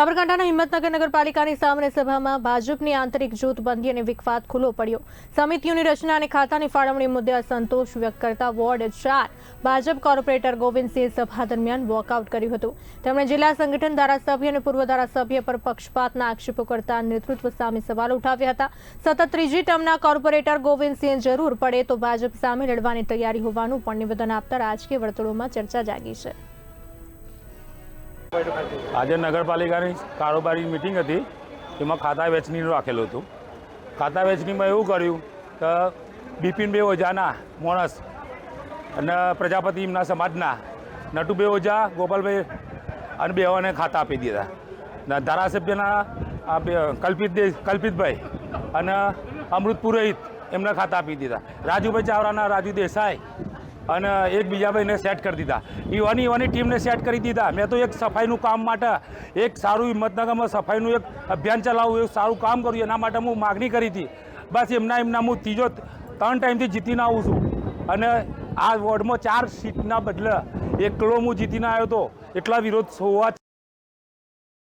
સાબરકાંઠાના હિંમતનગર નગરપાલિકાની સામાન્ય સભામાં ભાજપની આંતરિક જૂથબંધી અને વિખવાદ ખુલ્લો પડ્યો। સમિતિઓની રચના અને ખાતાની ફાળવણી મુદ્દે અસંતોષ વ્યક્ત કરતા વોર્ડ 4 ભાજપ કોર્પોરેટર ગોવિંદસિંહે સભા દરમિયાન વોકઆઉટ કર્યું હતું। તેમણે જિલ્લા સંગઠન ધારાસભ્ય અને પૂર્વ ધારાસભ્ય પર પક્ષપાતના આક્ષેપો કરતા નેતૃત્વ સામે સવાલો ઉઠાવ્યા હતા। સતત ત્રીજી ટર્મના કોર્પોરેટર ગોવિંદસિંહે જરૂર પડે તો ભાજપ સામે લડવાની તૈયારી હોવાનું પણ નિવેદન આપતા રાજકીય વર્તુળોમાં ચર્ચા જાગી છે। આજે નગરપાલિકાની કારોબારી મીટિંગ હતી, એમાં ખાતા વેચણીનું રાખેલું હતું। ખાતા વેચણીમાં એવું કર્યું કે બિપિનભાઈ ઓઝાના માણસ અને પ્રજાપતિ એમના સમાજના નટુભાઈ ઓઝા, ગોપાલભાઈ અને બેઓને ખાતા આપી દીધા। ધારાસભ્યના કલ્પિતભાઈ અને અમૃત પુરોહિત એમને ખાતા આપી દીધા। રાજુભાઈ ચાવરાના રાજુ દેસાઈ અને એક બીજાભાઈને સેટ કરી દીધા। ઈવાની ટીમને સેટ કરી દીધા। મેં તો એક સફાઈનું કામ માટે એક સારું હિંમતનગરમાં સફાઈનું એક અભિયાન ચલાવવું, એક સારું કામ કર્યું, એના માટે હું માગણી કરી હતી। બસ એમના હું ત્રીજો 3 ટાઈમથી જીતીને આવું છું અને આ વોર્ડમાં 4 સીટના બદલે એકલો હું જીતીને આવ્યો હતો। એટલા વિરોધ હોવા